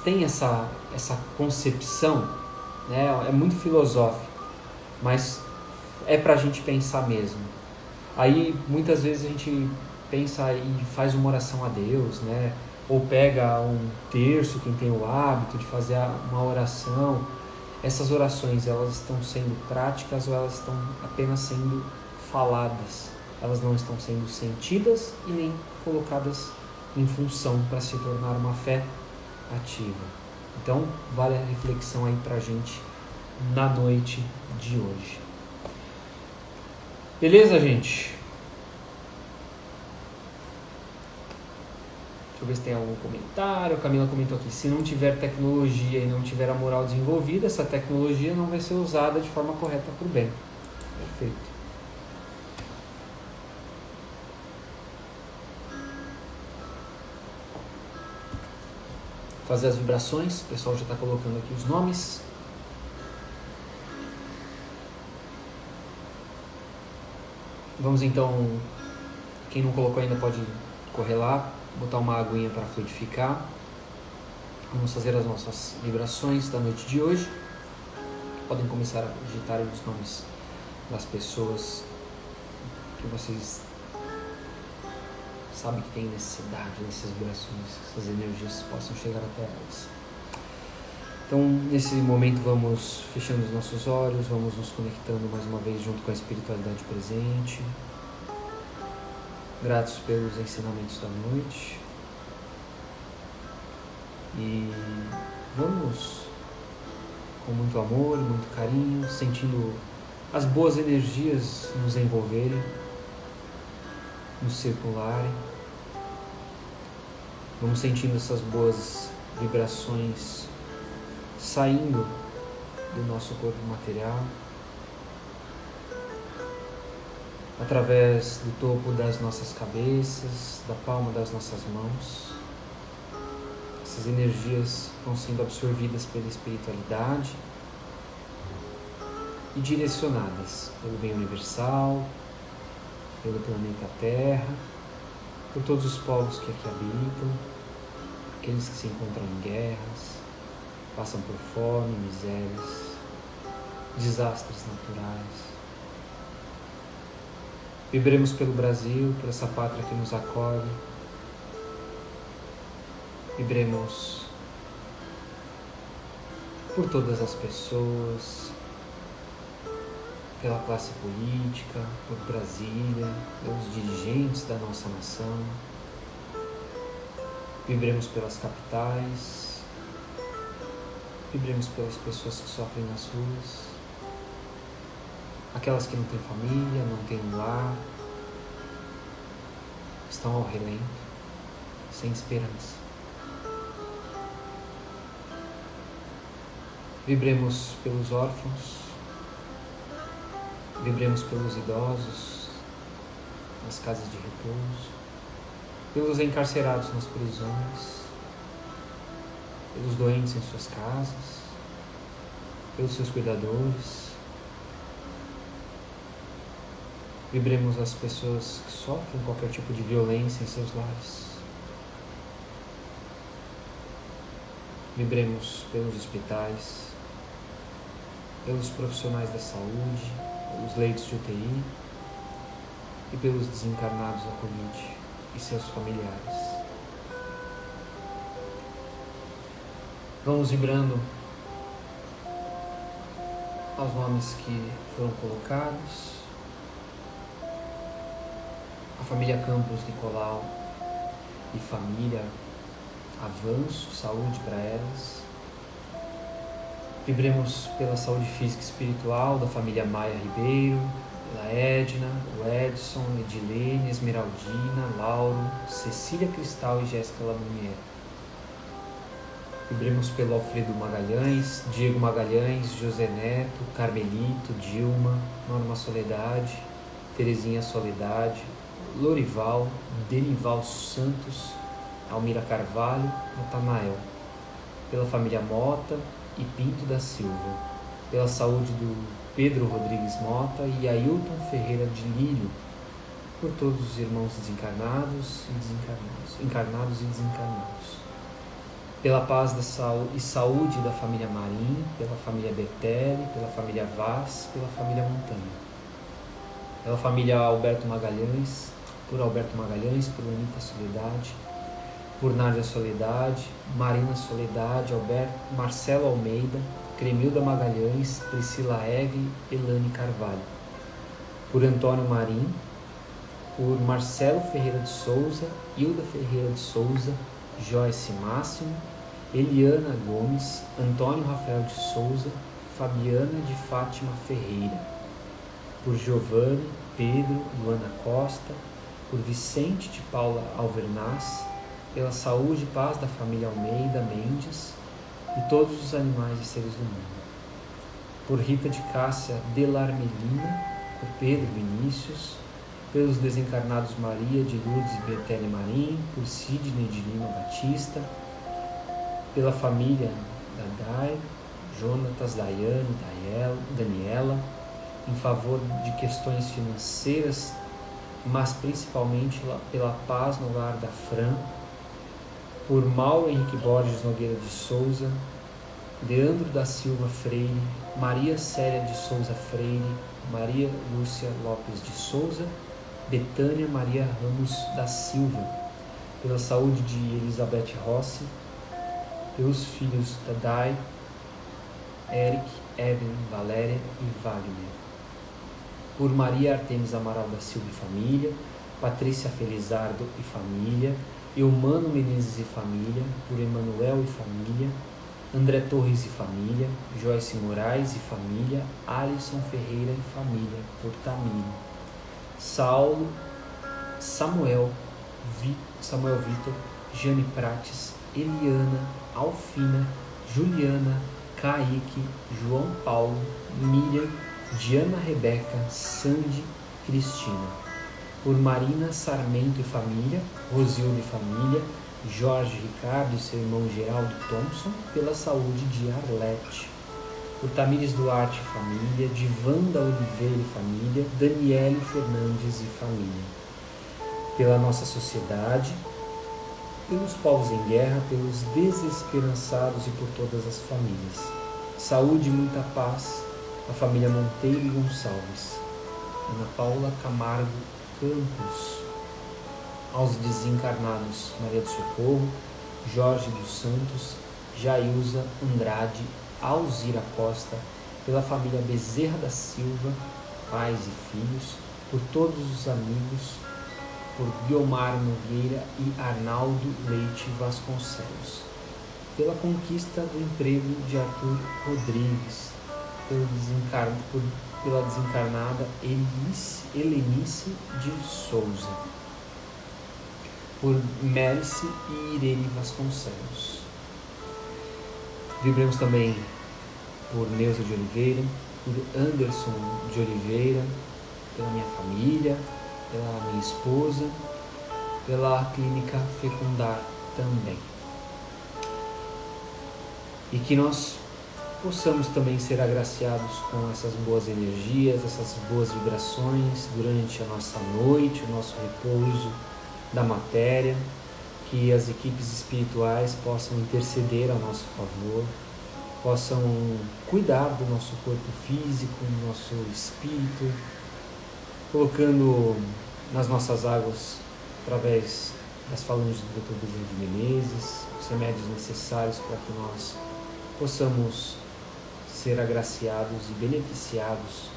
tem essa concepção, né? É muito filosófico, mas é pra gente pensar mesmo. Aí muitas vezes a gente pensa e faz uma oração a Deus, né? Ou pega um terço, quem tem o hábito de fazer uma oração. Essas orações, elas estão sendo práticas ou elas estão apenas sendo faladas? Elas não estão sendo sentidas e nem colocadas em função para se tornar uma fé ativa. Então, vale a reflexão aí pra gente na noite de hoje. Beleza, gente? Deixa eu ver se tem algum comentário. A Camila comentou aqui: se não tiver tecnologia e não tiver a moral desenvolvida, essa tecnologia não vai ser usada de forma correta para o bem. Perfeito. Fazer as vibrações. O pessoal já está colocando aqui os nomes. Vamos então, quem não colocou ainda pode correr lá, botar uma aguinha para fluidificar. Vamos fazer as nossas vibrações da noite de hoje. Podem começar a digitar os nomes das pessoas que vocês sabem que tem necessidade dessas vibrações, essas energias possam chegar até elas. Então, nesse momento, vamos fechando os nossos olhos, vamos nos conectando mais uma vez junto com a espiritualidade presente. Gratos pelos ensinamentos da noite. E vamos com muito amor, muito carinho, sentindo as boas energias nos envolverem, nos circularem. Vamos sentindo essas boas vibrações saindo do nosso corpo material, através do topo das nossas cabeças, da palma das nossas mãos. Essas energias vão sendo absorvidas pela espiritualidade e direcionadas pelo bem universal, pelo planeta Terra, por todos os povos que aqui habitam, aqueles que se encontram em guerras, passam por fome, misérias, desastres naturais. Vibremos pelo Brasil, por essa pátria que nos acolhe. Vibremos por todas as pessoas, pela classe política, por Brasília, pelos dirigentes da nossa nação. Vibremos pelas capitais, vibremos pelas pessoas que sofrem nas ruas, aquelas que não têm família, não têm um lar, estão ao relento, sem esperança. Vibremos pelos órfãos, vibremos pelos idosos nas casas de repouso, pelos encarcerados nas prisões, pelos doentes em suas casas, pelos seus cuidadores. Vibremos as pessoas que sofrem qualquer tipo de violência em seus lares. Vibremos pelos hospitais, pelos profissionais da saúde, pelos leitos de UTI e pelos desencarnados da Covid e seus familiares. Vamos vibrando aos nomes que foram colocados. A família Campos Nicolau e família, avanço, saúde para elas. Vibremos pela saúde física e espiritual da família Maia Ribeiro, pela Edna, o Edson, Edilene, Esmeraldina, Lauro, Cecília Cristal e Jéssica Lamunier. Vibremos pelo Alfredo Magalhães, Diego Magalhães, José Neto, Carmelito, Dilma, Norma Soledade, Terezinha Soledade, Lorival, Denival Santos, Almira Carvalho, Natanael. Pela família Mota e Pinto da Silva. Pela saúde do Pedro Rodrigues Mota e Ailton Ferreira de Lírio. Por todos os irmãos desencarnados e desencarnados, encarnados e desencarnados. Pela paz e saúde da família Marim, pela família Bertelli, pela família Vaz, pela família Montanha. Pela família Alberto Magalhães, por Alberto Magalhães, por Anita Soledade, por Nádia Soledade, Marina Soledade, Marcelo Almeida, Cremilda Magalhães, Priscila Egli, Elane Carvalho. Por Antônio Marim, por Marcelo Ferreira de Souza, Hilda Ferreira de Souza, Joyce Máximo, Eliana Gomes, Antônio Rafael de Souza, Fabiana de Fátima Ferreira. Por Giovanni, Pedro, Luana Costa, por Vicente de Paula Alvernaz, pela saúde e paz da família Almeida Mendes e todos os animais e seres do mundo. Por Rita de Cássia Delarmelina, por Pedro Vinícius, pelos desencarnados Maria de Lourdes Bertelli Marim, por Sidney de Lima Batista, pela família Dadai, Jonatas, Daiane, Daniela, em favor de questões financeiras, mas principalmente pela paz no lar da Fran, por Mauro Henrique Borges Nogueira de Souza, Leandro da Silva Freire, Maria Célia de Souza Freire, Maria Lúcia Lopes de Souza, Betânia Maria Ramos da Silva, pela saúde de Elizabeth Rossi, pelos filhos Tadai, Eric, Evelyn, Valéria e Wagner. Por Maria Artemis Amaral da Silva e família, Patrícia Felizardo e família, Eumano Menezes e família, por Emanuel e família, André Torres e família, Joyce Moraes e família, Alisson Ferreira e família, por Tamiro, Saulo, Samuel Vitor, Jane Prates, Eliana, Alfina, Juliana, Kaique, João Paulo, Miriam, Diana Rebeca, Sandy, Cristina. Por Marina Sarmento e família, Rosildo e família, Jorge Ricardo e seu irmão Geraldo Thompson, pela saúde de Arlete. Por Tamires Duarte e família, Divanda Oliveira e família, Daniele Fernandes e família. Pela nossa sociedade, pelos povos em guerra, pelos desesperançados e por todas as famílias. Saúde e muita paz, a família Monteiro e Gonçalves. Ana Paula Camargo Campos. Aos desencarnados, Maria do Socorro, Jorge dos Santos, Jailza Andrade, Alzira Costa, pela família Bezerra da Silva, pais e filhos, por todos os amigos, por Guiomar Nogueira e Arnaldo Leite Vasconcelos, pela conquista do emprego de Arthur Rodrigues, pela desencarnada Helenice de Souza, por Mérice e Irene Vasconcelos. Vibremos também por Neuza de Oliveira, por Anderson de Oliveira, pela minha família, pela minha esposa, pela Clínica Fecundar também. E que nós possamos também ser agraciados com essas boas energias, essas boas vibrações durante a nossa noite, o nosso repouso da matéria, que as equipes espirituais possam interceder a nosso favor, possam cuidar do nosso corpo físico, do nosso espírito, colocando nas nossas águas, através das falanges do Dr. Bezerra de Menezes, os remédios necessários para que nós possamos ser agraciados e beneficiados